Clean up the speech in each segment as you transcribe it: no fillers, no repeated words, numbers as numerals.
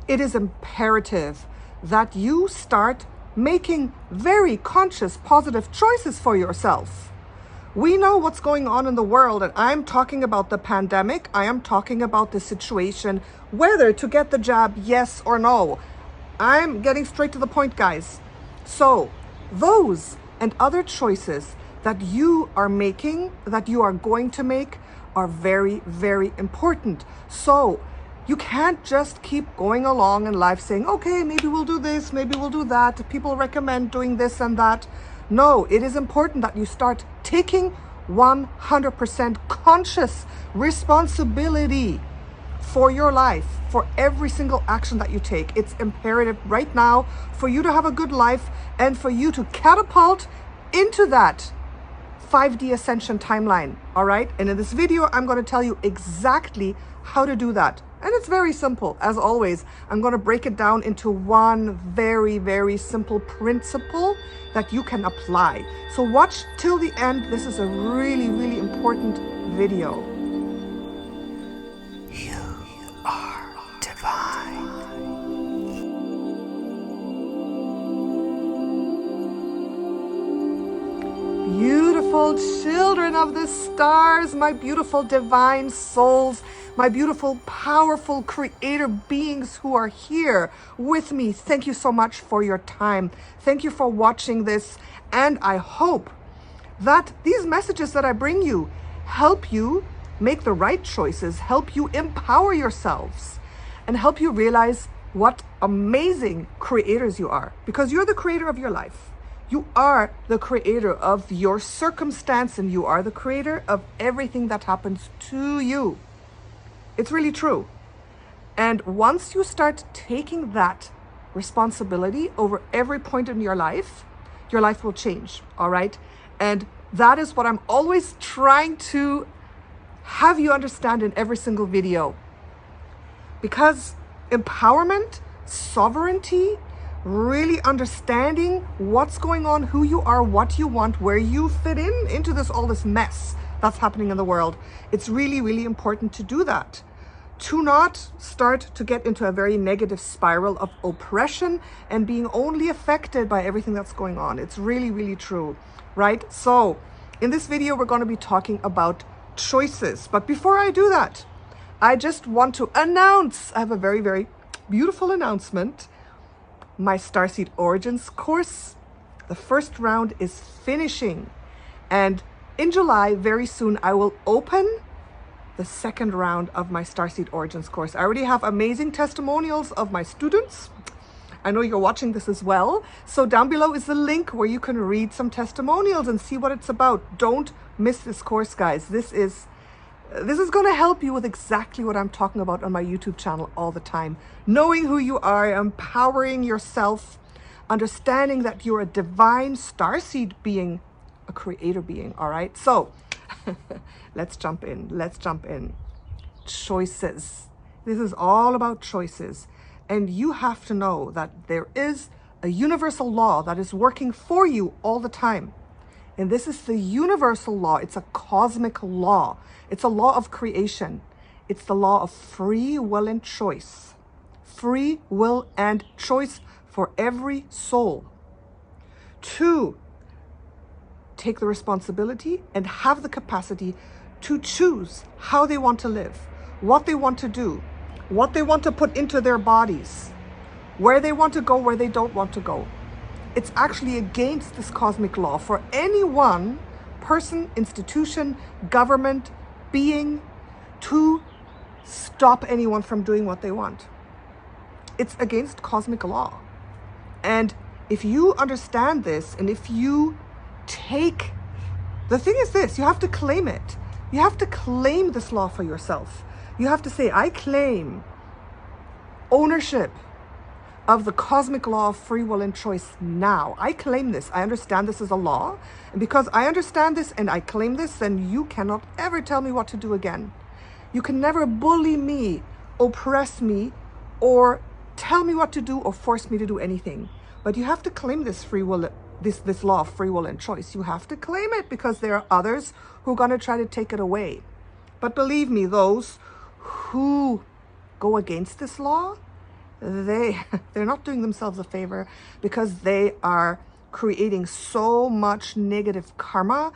it is imperative that you start making very conscious, positive choices for yourself. We know what's going on in the world, and I'm talking about the pandemic. I am talking about the situation, whether to get the jab, yes or no. I'm getting straight to the point, guys. So those and other choices that you are making, that you are going to make, are very, very important. So you can't just keep going along in life saying, okay, maybe we'll do this, maybe we'll do that. People recommend doing this and that. No, it is important that you start taking 100% conscious responsibility for your life, for every single action that you take. It's imperative right now for you to have a good life and for you to catapult into that 5D ascension timeline. All right. And in this video, I'm going to tell you exactly how to do that. And it's very simple. As always, I'm going to break it down into one very, very simple principle that you can apply. So watch till the end. This is a really, really important video. You are divine. Beautiful children of the stars, my beautiful divine souls, my beautiful, powerful creator beings who are here with me. Thank you so much for your time. Thank you for watching this. And I hope that these messages that I bring you help you make the right choices, help you empower yourselves, and help you realize what amazing creators you are, because you're the creator of your life. You are the creator of your circumstance, and you are the creator of everything that happens to you. It's really true. And once you start taking that responsibility over every point in your life will change. All right. And that is what I'm always trying to have you understand in every single video. Because empowerment, sovereignty, really understanding what's going on, who you are, what you want, where you fit into all this mess that's happening in the world. It's really, really important to do that. To not start to get into a very negative spiral of oppression and being only affected by everything that's going on. It's really, really true, right? So in this video, we're going to be talking about choices. But before I do that, I just want to announce, I have a very, very beautiful announcement. My Starseed Origins course, the first round is finishing. And in July, very soon, I will open the second round of my Starseed Origins course. I already have amazing testimonials of my students. I know you're watching this as well. So down below is the link where you can read some testimonials and see what it's about. Don't miss this course, guys. This is going to help you with exactly what I'm talking about on my YouTube channel all the time. Knowing who you are, empowering yourself, understanding that you're a divine starseed being, a creator being. All right. So let's jump in. Let's jump in. Choices. This is all about choices. And you have to know that there is a universal law that is working for you all the time. And this is the universal law. It's a cosmic law. It's a law of creation. It's the law of free will and choice. Free will and choice for every soul to take the responsibility and have the capacity to choose how they want to live, what they want to do, what they want to put into their bodies, where they want to go, where they don't want to go. It's actually against this cosmic law for any one person, institution, government, being to stop anyone from doing what they want. It's against cosmic law. And if you understand this, and if you take, the thing is this, you have to claim it. You have to claim this law for yourself. You have to say, I claim ownership of the cosmic law of free will and choice now. I claim this. I understand this is a law. And because I understand this and I claim this, then you cannot ever tell me what to do again. You can never bully me, oppress me, or tell me what to do or force me to do anything. But you have to claim this free will, this law of free will and choice. You have to claim it, because there are others who are going to try to take it away. But believe me, those who go against this law, they're not doing themselves a favor, because they are creating so much negative karma,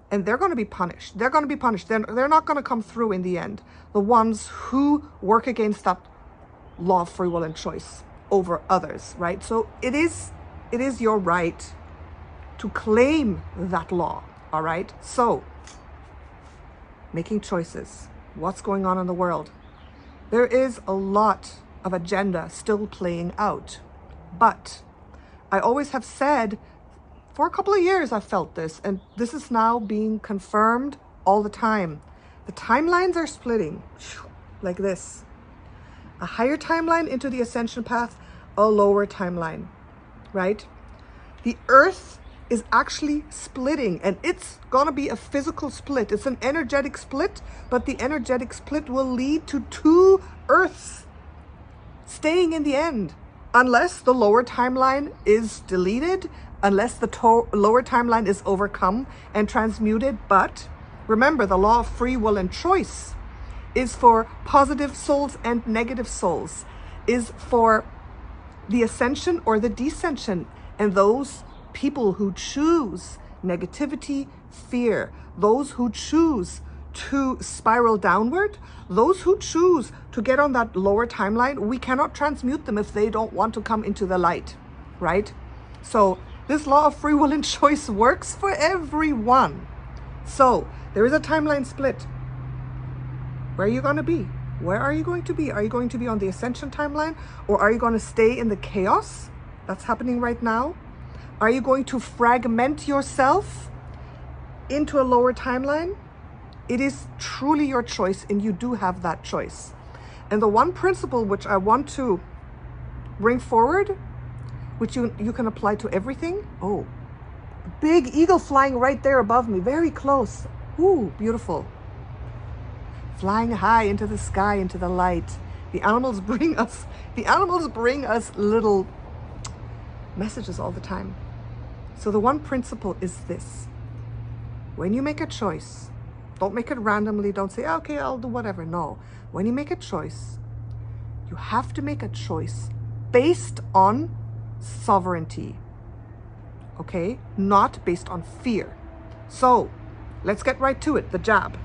and they're going to be punished. They're going to be punished. They're not going to come through in the end. The ones who work against that law of free will and choice over others, right? So it is your right to claim that law, all right? So making choices. What's going on in the world? There is a lot of agenda still playing out. But I always have said, for a couple of years I've felt this, and this is now being confirmed all the time. The timelines are splitting like this. A higher timeline into the ascension path, a lower timeline, right? The earth is actually splitting, and it's gonna be a physical split. It's an energetic split, but the energetic split will lead to two earths staying in the end, unless the lower timeline is deleted, unless the lower timeline is overcome and transmuted. But remember, the law of free will and choice is for positive souls and negative souls, is for the ascension or the descension, and those people who choose negativity, fear, those who choose to spiral downward, those who choose to get on that lower timeline, we cannot transmute them if they don't want to come into the light, right? So this law of free will and choice works for everyone. So there is a timeline split. Where are you going to be? Where are you going to be? Are you going to be on the ascension timeline, or are you going to stay in the chaos that's happening right now? Are you going to fragment yourself into a lower timeline? It is truly your choice, and you do have that choice. And the one principle which I want to bring forward, which you can apply to everything. Oh, big eagle flying right there above me, very close. Ooh, beautiful. Flying high into the sky, into the light. The animals bring us little messages all the time. So the one principle is this: when you make a choice, don't make it randomly. Don't say, okay, I'll do whatever. No, when you make a choice, you have to make a choice based on sovereignty, okay? Not based on fear. So let's get right to it. The jab.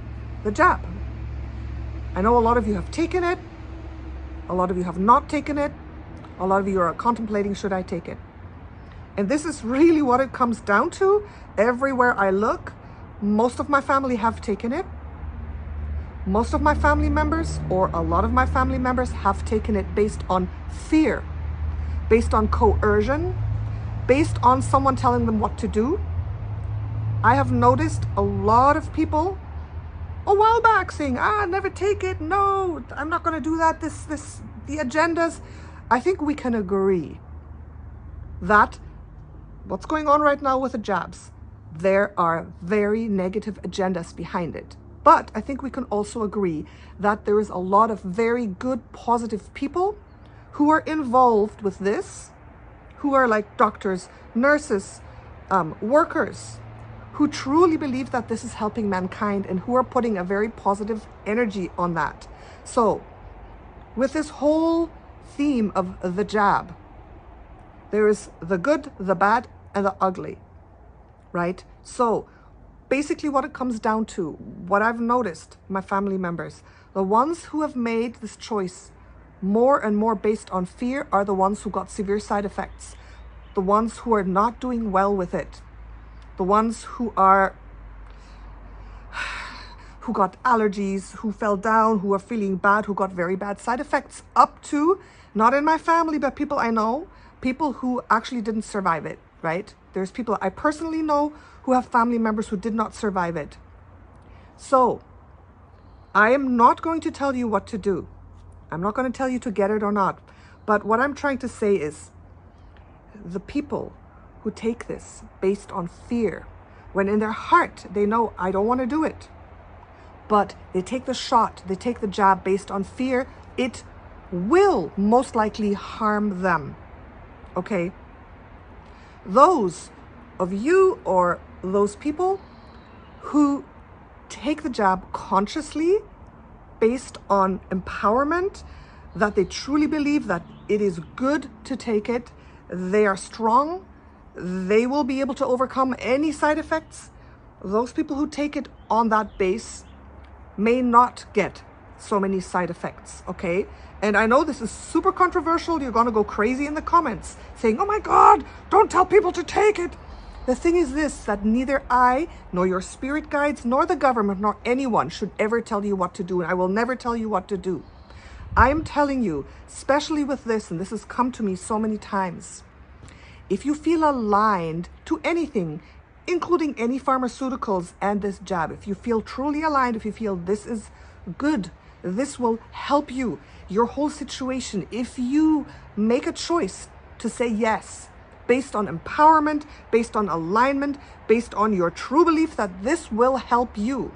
I know a lot of you have taken it. A lot of you have not taken it. A lot of you are contemplating, should I take it? And this is really what it comes down to. Everywhere I look, most of my family have taken it. Most of my family members, or a lot of my family members, have taken it based on fear, based on coercion, based on someone telling them what to do. I have noticed a lot of people a while back saying, never take it. No, I'm not going to do that. The agendas. I think we can agree that what's going on right now with the jabs, there are very negative agendas behind it. But I think we can also agree that there is a lot of very good, positive people who are involved with this, who are like doctors, nurses, workers, who truly believe that this is helping mankind, and who are putting a very positive energy on that. So with this whole theme of the jab, there is the good, the bad, and the ugly, right? So basically what it comes down to, what I've noticed, my family members, the ones who have made this choice more and more based on fear are the ones who got severe side effects, the ones who are not doing well with it, the ones who got allergies, who fell down, who are feeling bad, who got very bad side effects, up to, not in my family, but people I know, people who actually didn't survive it, right? There's people I personally know who have family members who did not survive it. So I am not going to tell you what to do. I'm not going to tell you to get it or not. But what I'm trying to say is, the people who take this based on fear, when in their heart they know, I don't want to do it, but they take the shot, they take the jab based on fear, it will most likely harm them, okay? Those of you, or those people who take the jab consciously based on empowerment, that they truly believe that it is good to take it, they are strong, they will be able to overcome any side effects. Those people who take it on that base may not get so many side effects, okay? And I know this is super controversial. You're going to go crazy in the comments saying, oh my God, don't tell people to take it. The thing is this, that neither I, nor your spirit guides, nor the government, nor anyone should ever tell you what to do. And I will never tell you what to do. I'm telling you, especially with this, and this has come to me so many times, if you feel aligned to anything, including any pharmaceuticals and this jab, if you feel truly aligned, if you feel this is good, this will help you, your whole situation, if you make a choice to say yes, based on empowerment, based on alignment, based on your true belief that this will help you,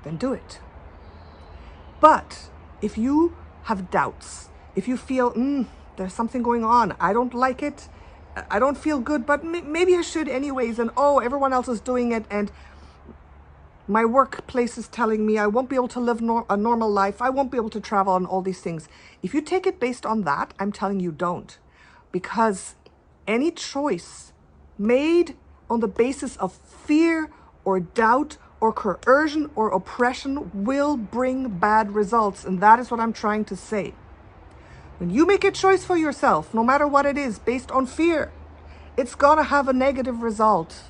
then do it. But if you have doubts, if you feel, there's something going on, I don't like it, I don't feel good, but maybe I should anyways, and oh, everyone else is doing it, and my workplace is telling me I won't be able to live a normal life, I won't be able to travel and all these things. If you take it based on that, I'm telling you don't. Because any choice made on the basis of fear or doubt or coercion or oppression will bring bad results. And that is what I'm trying to say. When you make a choice for yourself, no matter what it is, based on fear, it's gonna have a negative result.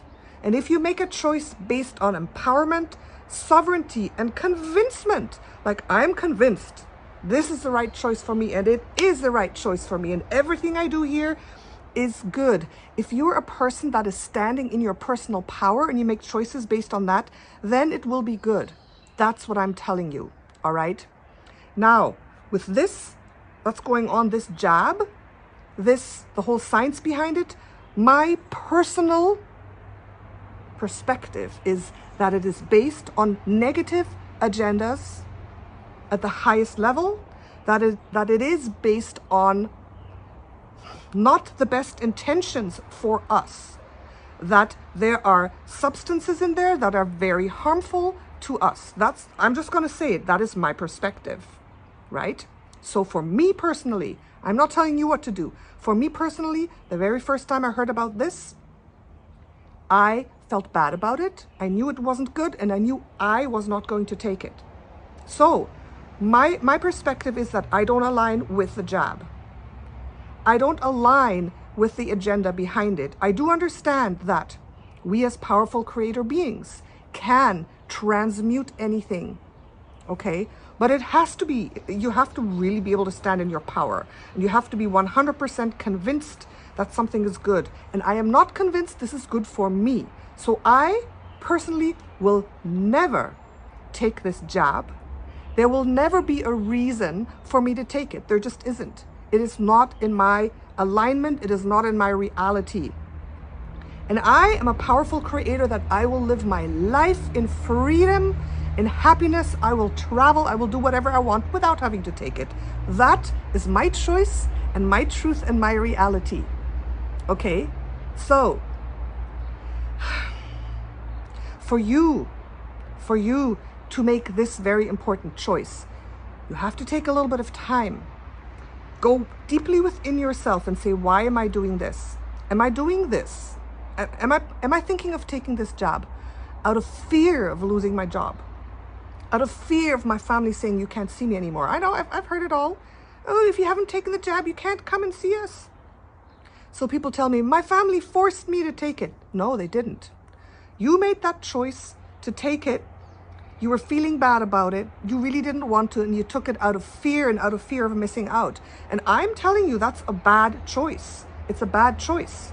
And if you make a choice based on empowerment, sovereignty, and convincement, like I'm convinced this is the right choice for me, and it is the right choice for me, and everything I do here is good. If you're a person that is standing in your personal power and you make choices based on that, then it will be good. That's what I'm telling you, all right? Now, with this, what's going on, this jab, the whole science behind it, my personal perspective is that it is based on negative agendas at the highest level, that it is based on not the best intentions for us, that there are substances in there that are very harmful to us. I'm just going to say it, that is my perspective, right? So for me personally, I'm not telling you what to do. For me personally, the very first time I heard about this, I felt bad about it. I knew it wasn't good, and I knew I was not going to take it. So my perspective is that I don't align with the jab. I don't align with the agenda behind it. I do understand that we as powerful creator beings can transmute anything, okay? But it has to be, you have to really be able to stand in your power. And you have to be 100% convinced that something is good. And I am not convinced this is good for me. So I personally will never take this jab. There will never be a reason for me to take it. There just isn't. It is not in my alignment. It is not in my reality. And I am a powerful creator that I will live my life in freedom, in happiness. I will travel. I will do whatever I want without having to take it. That is my choice and my truth and my reality. Okay? So, for you to make this very important choice, you have to take a little bit of time. Go deeply within yourself and say, why am I doing this? Am I doing this? Am I thinking of taking this job out of fear of losing my job? Out of fear of my family saying you can't see me anymore? I know, I've heard it all. Oh, if you haven't taken the jab, you can't come and see us. So people tell me, my family forced me to take it. No, they didn't. You made that choice to take it. You were feeling bad about it. You really didn't want to, and you took it out of fear and out of fear of missing out. And I'm telling you, that's a bad choice. It's a bad choice.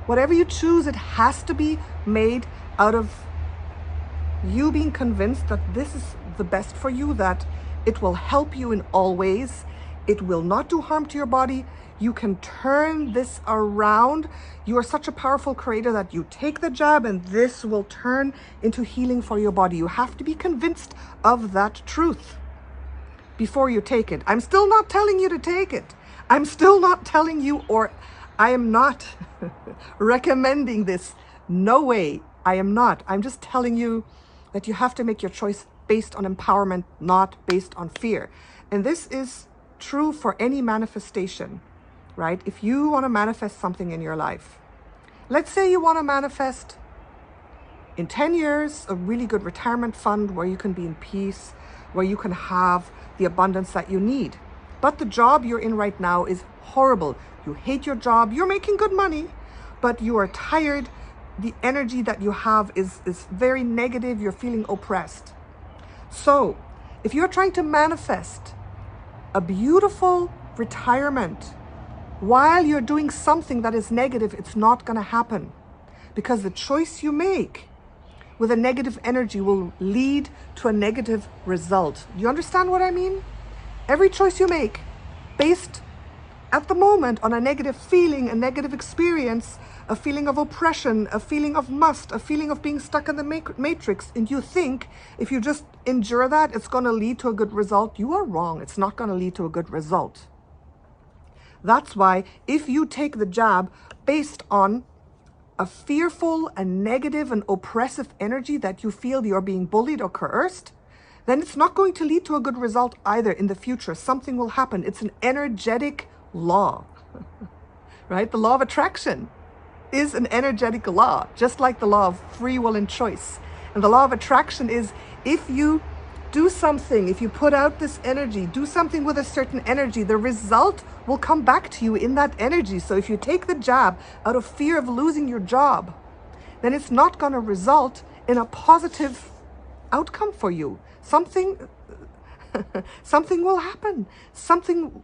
Whatever you choose, it has to be made out of you being convinced that this is the best for you, that it will help you in all ways. It will not do harm to your body. You can turn this around. You are such a powerful creator that you take the jab and this will turn into healing for your body. You have to be convinced of that truth before you take it. I'm still not telling you to take it. I'm still not telling you, or I am not recommending this. No way. I am not. I'm just telling you that you have to make your choice based on empowerment, not based on fear. And this is true for any manifestation, right? If you want to manifest something in your life, let's say you want to manifest in 10 years a really good retirement fund where you can be in peace, where you can have the abundance that you need. But the job you're in right now is horrible. You hate your job, you're making good money, but you are tired. The energy that you have is very negative. You're feeling oppressed. So if you're trying to manifest a beautiful retirement while you're doing something that is negative, it's not going to happen, because the choice you make with a negative energy will lead to a negative result. Do you understand what I mean? Every choice you make based at the moment on a negative feeling, a negative experience, a feeling of oppression, a feeling of must, a feeling of being stuck in the matrix, and you think if you just endure that, it's going to lead to a good result, you are wrong. It's not going to lead to a good result. That's why if you take the jab based on a fearful and negative and oppressive energy that you feel you're being bullied or coerced, then it's not going to lead to a good result either in the future. Something will happen. It's an energetic law, right? The law of attraction is an energetic law, just like the law of free will and choice. And the law of attraction is, if you do something, if you put out this energy, do something with a certain energy, the result will come back to you in that energy. So if you take the jab out of fear of losing your job, then it's not going to result in a positive outcome for you. Something will happen. Something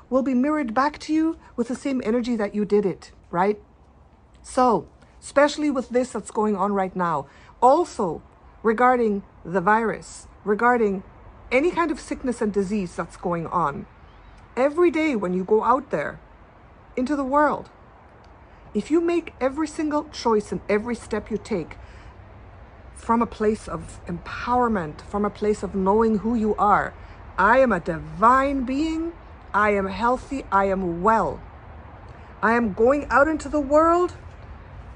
will be mirrored back to you with the same energy that you did it, right? So, especially with this that's going on right now, also regarding the virus, regarding any kind of sickness and disease that's going on, every day when you go out there into the world, if you make every single choice and every step you take from a place of empowerment, from a place of knowing who you are, I am a divine being, I am healthy, I am well, I am going out into the world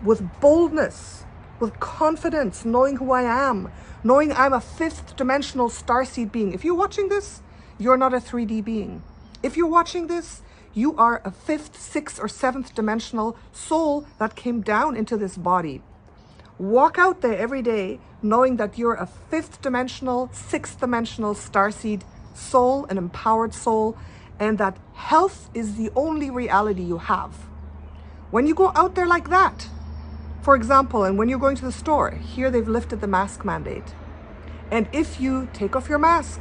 with boldness, with confidence, knowing who I am, knowing I'm a 5th dimensional starseed being. If you're watching this, you're not a 3D being. If you're watching this, you are a 5th, 6th, or 7th dimensional soul that came down into this body. Walk out there every day knowing that you're a 5th dimensional, 6th dimensional starseed soul, an empowered soul, and that health is the only reality you have. When you go out there like that, for example, and when you're going to the store, here they've lifted the mask mandate. And if you take off your mask,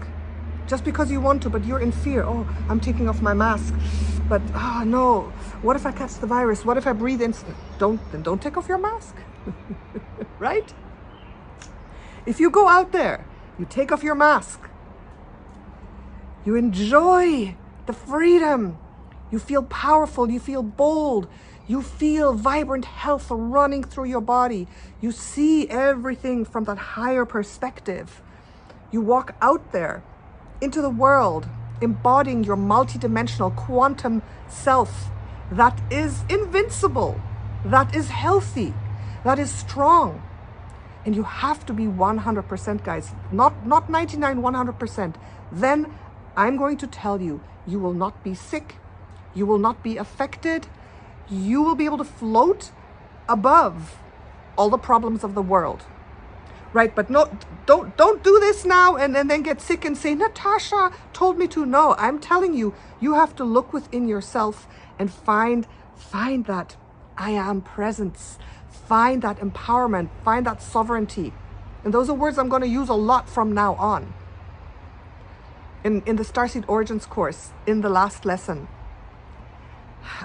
just because you want to, but you're in fear, oh, I'm taking off my mask, but oh no, what if I catch the virus? What if I breathe in? Then don't take off your mask, right? If you go out there, you take off your mask, you enjoy the freedom, you feel powerful, you feel bold, you feel vibrant health running through your body. You see everything from that higher perspective. You walk out there into the world, embodying your multidimensional quantum self that is invincible, that is healthy, that is strong. And you have to be 100%, guys, not 99, 100%. Then I'm going to tell you, you will not be sick, you will not be affected, you will be able to float above all the problems of the world, right? But no, don't do this now and then get sick and say, Natasha told me to. No, I'm telling you, you have to look within yourself and find that I am presence, find that empowerment, find that sovereignty. And those are words I'm going to use a lot from now on. In the Starseed Origins course, in the last lesson,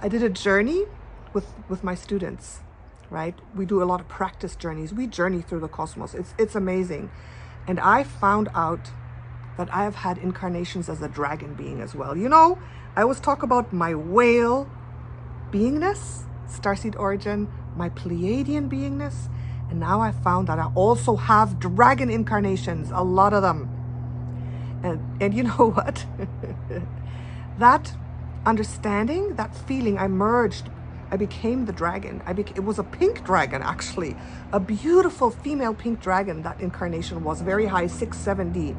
I did a journey with my students, right? We do a lot of practice journeys. We journey through the cosmos. It's amazing. And I found out that I have had incarnations as a dragon being as well. You know, I always talk about my whale beingness, Starseed Origin, my Pleiadian beingness, and now I found that I also have dragon incarnations, a lot of them. And you know what? That understanding, that feeling, I merged. I became the dragon. It was a pink dragon, actually. A beautiful female pink dragon. That incarnation was very high, 670.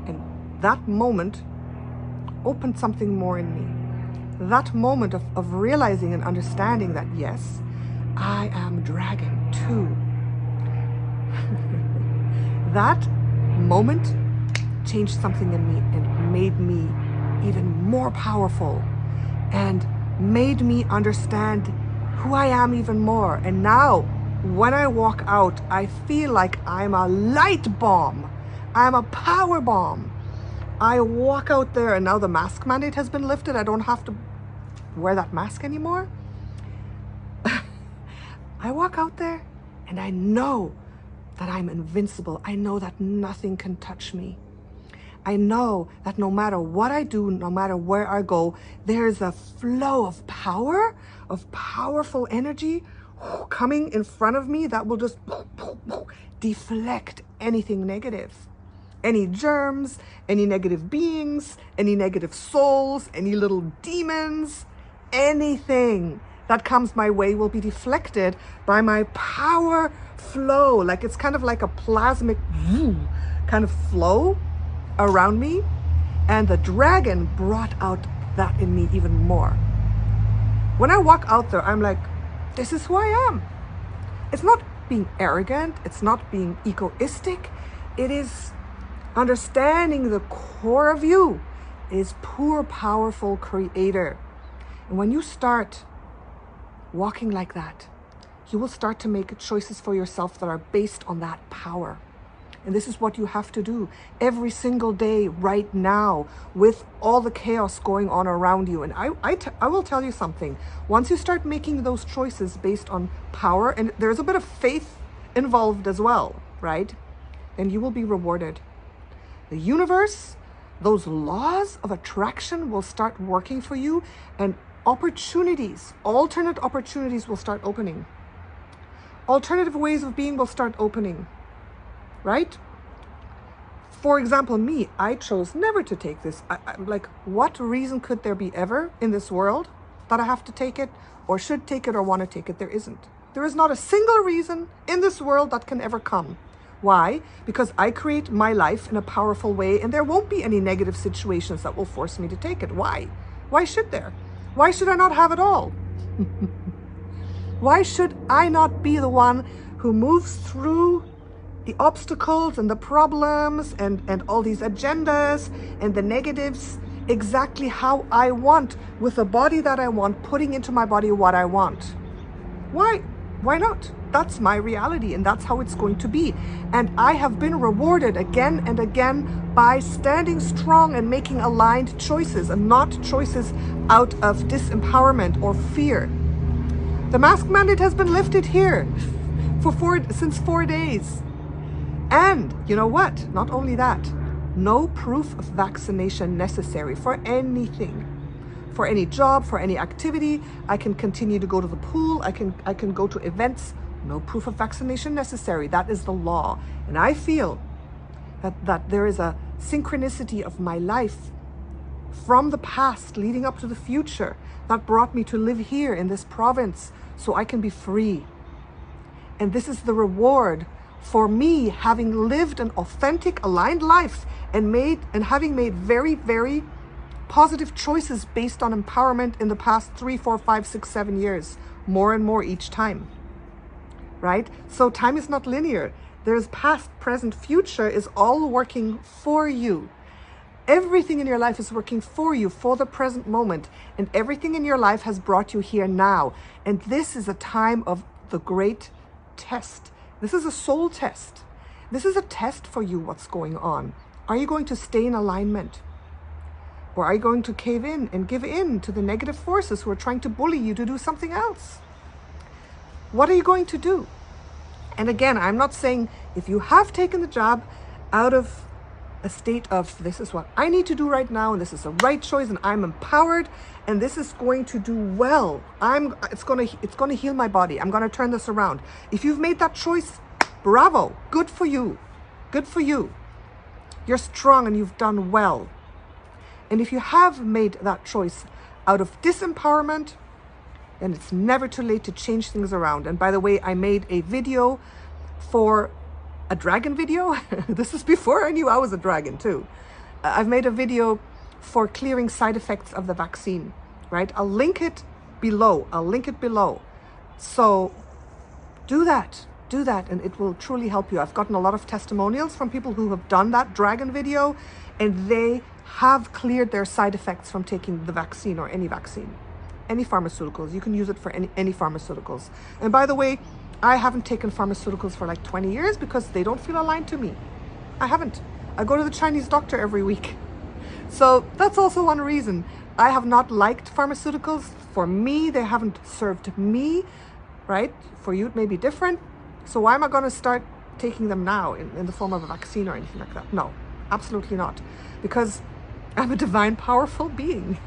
And that moment opened something more in me. That moment of realizing and understanding that, yes, I am dragon too. That moment changed something in me and made me even more powerful and made me understand who I am even more. And now when I walk out, I feel like I'm a light bomb. I'm a power bomb. I walk out there, and now the mask mandate has been lifted. I don't have to wear that mask anymore. I walk out there and I know that I'm invincible. I know that nothing can touch me. I know that no matter what I do, no matter where I go, there's a flow of power, of powerful energy coming in front of me that will just deflect anything negative. Any germs, any negative beings, any negative souls, any little demons, anything that comes my way will be deflected by my power flow. Like it's kind of like a plasmic kind of flow around me. And the dragon brought out that in me even more. When I walk out there, I'm like, this is who I am. It's not being arrogant. It's not being egoistic. It is understanding the core of you is pure, powerful creator. And when you start walking like that, you will start to make choices for yourself that are based on that power. And this is what you have to do every single day right now with all the chaos going on around you. And I will tell you something. Once you start making those choices based on power, and there's a bit of faith involved as well, right? Then you will be rewarded. The universe, those laws of attraction will start working for you, and opportunities, alternate opportunities will start opening. Alternative ways of being will start opening, right? For example, me, I chose never to take this. I'm like, what reason could there be ever in this world that I have to take it or should take it or want to take it? There isn't. There is not a single reason in this world that can ever come. Why? Because I create my life in a powerful way, and there won't be any negative situations that will force me to take it. Why? Why should there? Why should I not have it all? Why should I not be the one who moves through the obstacles and the problems and all these agendas and the negatives exactly how I want, with the body that I want, putting into my body what I want? Why? Why not? That's my reality, and that's how it's going to be. And I have been rewarded again and again by standing strong and making aligned choices, and not choices out of disempowerment or fear. The mask mandate has been lifted here since 4 days. And you know what? Not only that, no proof of vaccination necessary for anything. For any job, for any activity. I can continue to go to the pool. I can go to events. No proof of vaccination necessary. That is the law. And I feel that there is a synchronicity of my life from the past leading up to the future that brought me to live here in this province so I can be free. And this is the reward for me having lived an authentic, aligned life and having made very, very positive choices based on empowerment in the past 3, 4, 5, 6, 7 years, more and more each time, right? So time is not linear. There's past, present, future is all working for you. Everything in your life is working for you for the present moment, and everything in your life has brought you here now. And this is a time of the great test. This is a soul test. This is a test for you, what's going on. Are you going to stay in alignment? Or are you going to cave in and give in to the negative forces who are trying to bully you to do something else? What are you going to do? And again, I'm not saying if you have taken the job out of a state of this is what I need to do right now, and this is the right choice, and I'm empowered, and this is going to do well. It's going to heal my body. I'm going to turn this around. If you've made that choice, bravo, good for you. Good for you. You're strong and you've done well. And if you have made that choice out of disempowerment, then it's never too late to change things around. And by the way, I made a video for a dragon video. This is before I knew I was a dragon too. I've made a video for clearing side effects of the vaccine, right? I'll link it below. So do that, and it will truly help you. I've gotten a lot of testimonials from people who have done that dragon video, and they have cleared their side effects from taking the vaccine or any vaccine, any pharmaceuticals. You can use it for any pharmaceuticals. And by the way, I haven't taken pharmaceuticals for like 20 years because they don't feel aligned to me. I haven't. I go to the Chinese doctor every week. So that's also one reason. I have not liked pharmaceuticals. For me, they haven't served me, right? For you, it may be different. So why am I going to start taking them now in the form of a vaccine or anything like that? No, absolutely not. Because I'm a divine, powerful being.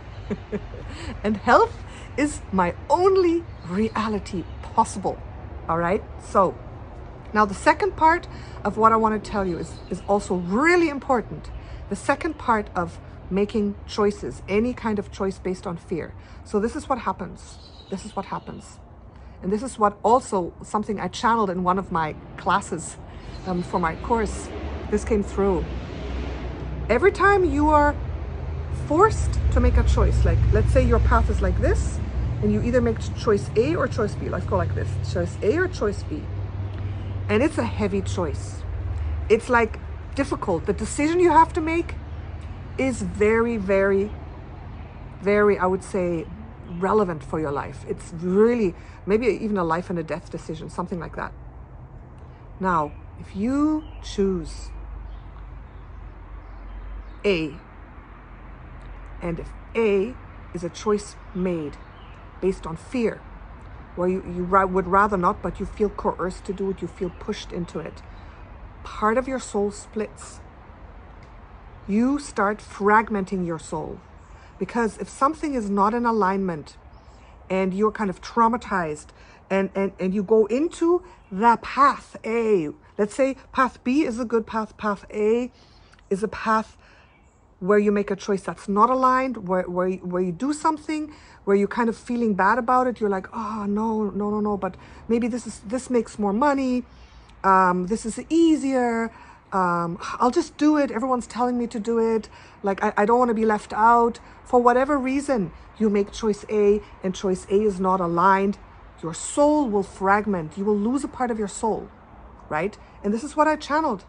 And health is my only reality possible. All right. So now the second part of what I want to tell you is also really important. The second part of making choices, any kind of choice based on fear. So this is what happens. And this is what also something I channeled in one of my classes for my course. This came through. Every time you are forced to make a choice, like let's say your path is like this, and you either make choice A or choice B. Let's go like this, choice A or choice B. And it's a heavy choice. It's like difficult. The decision you have to make is very, very, very, I would say, relevant for your life. It's really maybe even a life and a death decision, something like that. Now, if you choose A, and if A is a choice made based on fear, where you would rather not, but you feel coerced to do it, you feel pushed into it, part of your soul splits. You start fragmenting your soul. Because if something is not in alignment and you're kind of traumatized and you go into the path A, let's say path B is a good path, path A is a path where you make a choice that's not aligned, where you do something, where you're kind of feeling bad about it. You're like, oh, no, but maybe this makes more money. This is easier. I'll just do it. Everyone's telling me to do it. Like, I don't want to be left out. For whatever reason, you make choice A and choice A is not aligned. Your soul will fragment. You will lose a part of your soul, right? And this is what I channeled.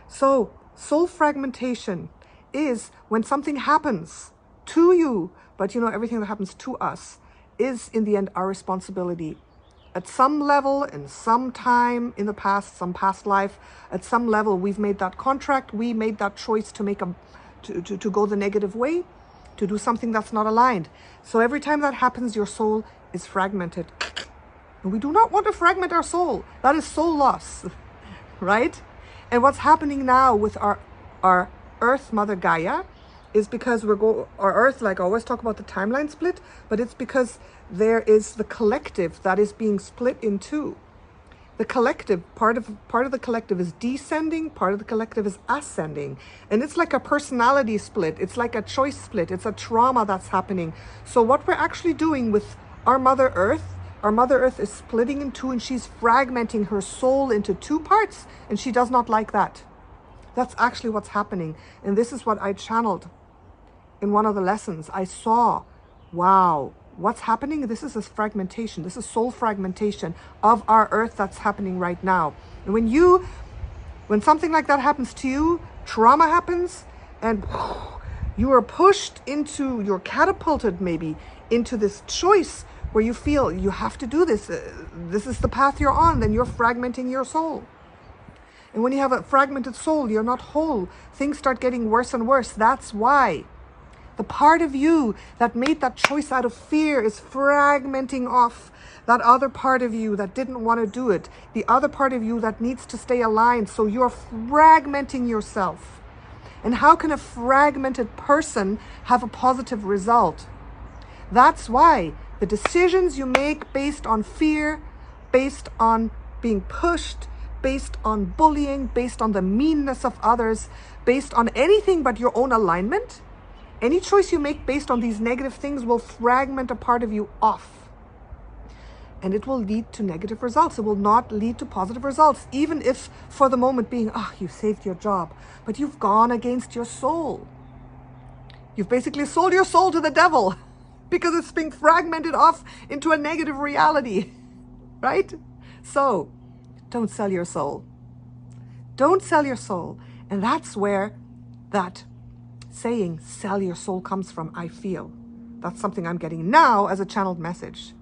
So soul fragmentation is when something happens to you, but you know, everything that happens to us is in the end our responsibility. At some level, in some time in the past, some past life, at some level, we've made that contract. We made that choice to to go the negative way, to do something that's not aligned. So every time that happens, your soul is fragmented. And we do not want to fragment our soul. That is soul loss, right? And what's happening now with our Earth Mother Gaia is because our Earth, like I always talk about the timeline split, but it's because there is the collective that is being split in two. The collective, part of the collective is descending, part of the collective is ascending. And it's like a personality split. It's like a choice split. It's a trauma that's happening. So what we're actually doing with our Mother Earth is splitting in two, and she's fragmenting her soul into two parts, and she does not like that. That's actually what's happening. And this is what I channeled in one of the lessons. I saw, wow, what's happening? This is a fragmentation. This is soul fragmentation of our Earth that's happening right now. And when something like that happens to you, trauma happens, and you are pushed into, you're catapulted maybe into this choice where you feel you have to do this. This is the path you're on. Then you're fragmenting your soul. And when you have a fragmented soul, you're not whole. Things start getting worse and worse. That's why the part of you that made that choice out of fear is fragmenting off that other part of you that didn't want to do it. The other part of you that needs to stay aligned. So you're fragmenting yourself. And how can a fragmented person have a positive result? That's why the decisions you make based on fear, based on being pushed, based on bullying, based on the meanness of others, based on anything but your own alignment, any choice you make based on these negative things will fragment a part of you off. And it will lead to negative results. It will not lead to positive results, even if for the moment being, you saved your job, but you've gone against your soul. You've basically sold your soul to the devil because it's being fragmented off into a negative reality, right? So don't sell your soul. Don't sell your soul. And that's where that saying, sell your soul, comes from, I feel. That's something I'm getting now as a channeled message.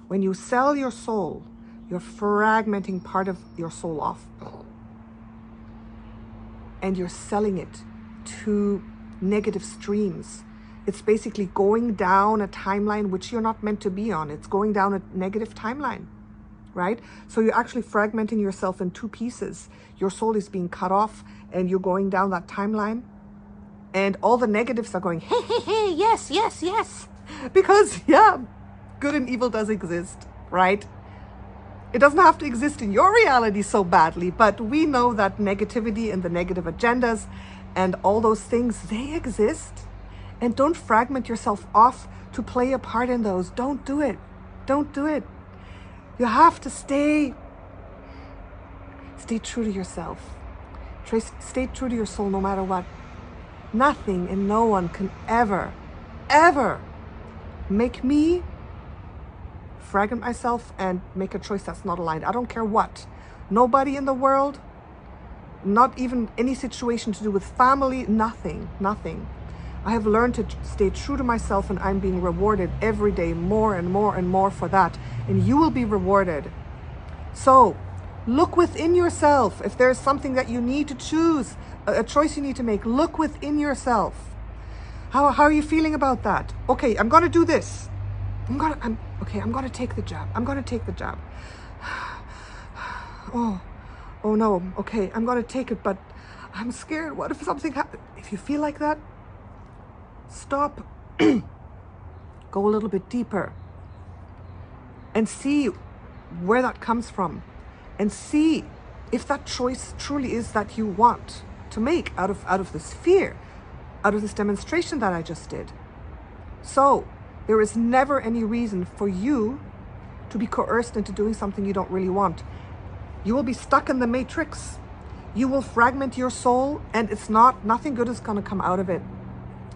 When you sell your soul, you're fragmenting part of your soul off. And you're selling it to negative streams. It's basically going down a timeline which you're not meant to be on. It's going down a negative timeline, right? So you're actually fragmenting yourself in two pieces. Your soul is being cut off and you're going down that timeline. And all the negatives are going, hey, hey, hey, yes, yes, yes. Because, yeah, good and evil does exist, right? It doesn't have to exist in your reality so badly, but we know that negativity and the negative agendas and all those things, they exist. And don't fragment yourself off to play a part in those. Don't do it. Don't do it. You have to stay true to yourself. Stay true to your soul no matter what. Nothing and no one can ever, ever make me fragment myself and make a choice that's not aligned. I don't care what. Nobody in the world, not even any situation to do with family, nothing, nothing. I have learned to stay true to myself, and I'm being rewarded every day more and more and more for that. And you will be rewarded. So look within yourself. If there's something that you need to choose, a choice you need to make, look within yourself. How are you feeling about that? Okay, I'm going to do this. I'm going to take the jab. I'm going to take the jab. Oh no. Okay, I'm going to take it, but I'm scared. What if something happens? If you feel like that, stop. Go a little bit deeper and see where that comes from, and see if that choice truly is that you want to make out of this fear, out of this demonstration that I just did. So there is never any reason for you to be coerced into doing something you don't really want. You will be stuck in the matrix. You will fragment your soul, and nothing good is going to come out of it.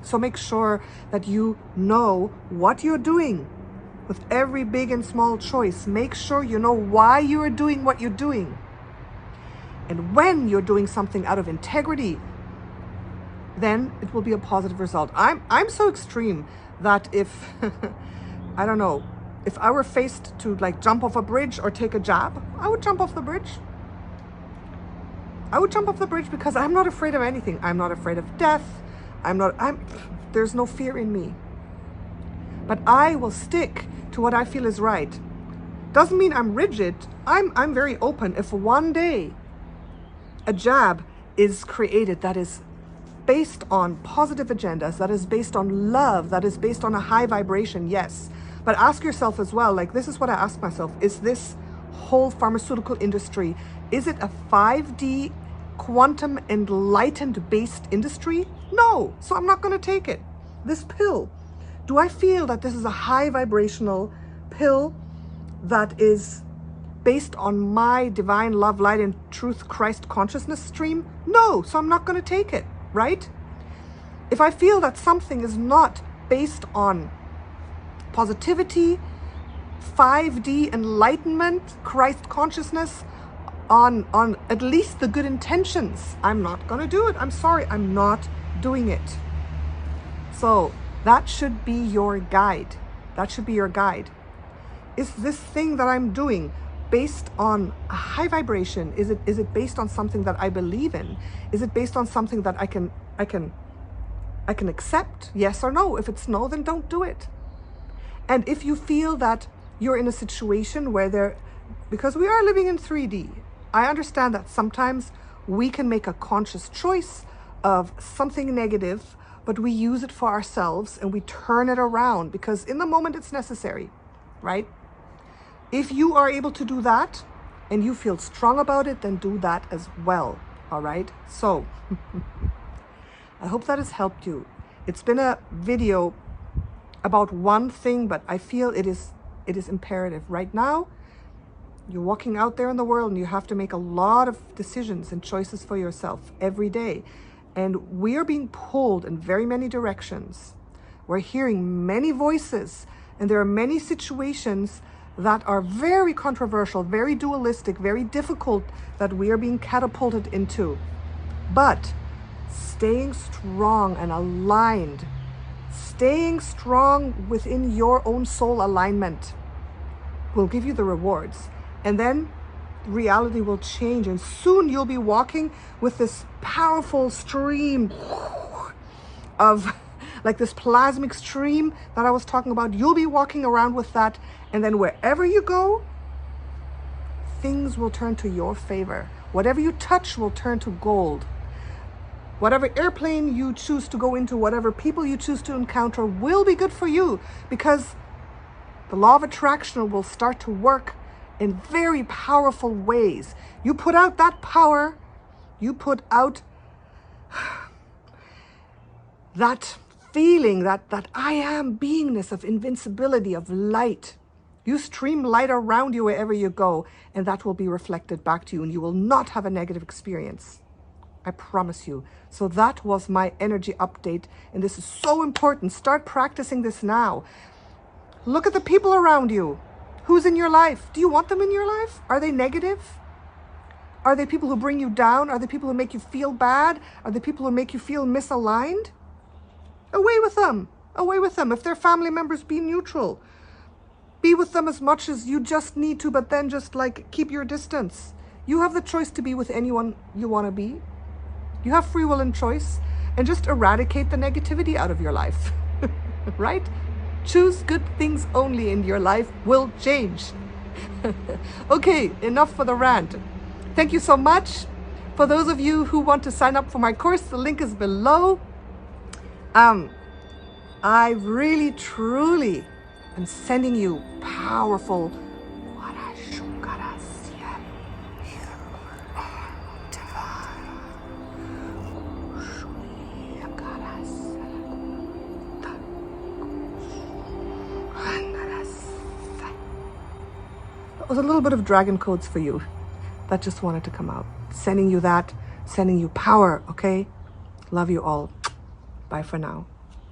So make sure that you know what you're doing with every big and small choice. Make sure you know why you are doing what you're doing. And when you're doing something out of integrity, then it will be a positive result. I'm so extreme that if, I don't know, if I were faced to like jump off a bridge or take a jab, I would jump off the bridge. I would jump off the bridge because I'm not afraid of anything. I'm not afraid of death. There's no fear in me. But I will stick to what I feel is right. Doesn't mean I'm rigid. I'm very open. If one day a jab is created that is based on positive agendas, that is based on love, that is based on a high vibration, yes. But ask yourself as well, like this is what I ask myself, is this whole pharmaceutical industry, is it a 5D quantum enlightened based industry? No, so I'm not going to take it. This pill, do I feel that this is a high vibrational pill that is based on my divine love, light, and truth Christ consciousness stream? No, so I'm not going to take it, right? If I feel that something is not based on positivity, 5D enlightenment, Christ consciousness, on at least the good intentions, I'm not going to do it. I'm sorry, I'm not doing it. So that should be your guide. That should be your guide. Is this thing that I'm doing based on a high vibration? Is it based on something that I believe in? Is it based on something that I can accept? Yes or no? If it's no, then don't do it. And if you feel that you're in a situation where because we are living in 3D, I understand that sometimes we can make a conscious choice of something negative, but we use it for ourselves and we turn it around because in the moment it's necessary, right? If you are able to do that and you feel strong about it, then do that as well, all right? So I hope that has helped you. It's been a video about one thing, but I feel it is imperative. Right now, you're walking out there in the world and you have to make a lot of decisions and choices for yourself every day. And we are being pulled in very many directions. We're hearing many voices, and there are many situations that are very controversial, very dualistic, very difficult that we are being catapulted into. But staying strong and aligned, staying strong within your own soul alignment will give you the rewards. And then reality will change, and soon you'll be walking with this powerful stream of, like this plasmic stream that I was talking about. You'll be walking around with that, and then wherever you go, things will turn to your favor. Whatever you touch will turn to gold. Whatever airplane you choose to go into, whatever people you choose to encounter will be good for you, because the law of attraction will start to work in very powerful ways. You put out that power, you put out that feeling, that I am beingness of invincibility, of light. You stream light around you wherever you go, and that will be reflected back to you, and you will not have a negative experience. I promise you. So that was my energy update, and this is so important. Start practicing this now. Look at the people around you. Who's in your life? Do you want them in your life? Are they negative? Are they people who bring you down? Are they people who make you feel bad? Are they people who make you feel misaligned? Away with them. Away with them. If they're family members, be neutral. Be with them as much as you just need to, but then just like keep your distance. You have the choice to be with anyone you want to be. You have free will and choice, and just eradicate the negativity out of your life, right? Choose good things only, and your life will change. Okay, enough for the rant. Thank you so much. For those of you who want to sign up for my course, the link is below. I really, truly am sending you powerful was a little bit of dragon codes for you that just wanted to come out. Sending you that, sending you power, okay? Love you all. Bye for now.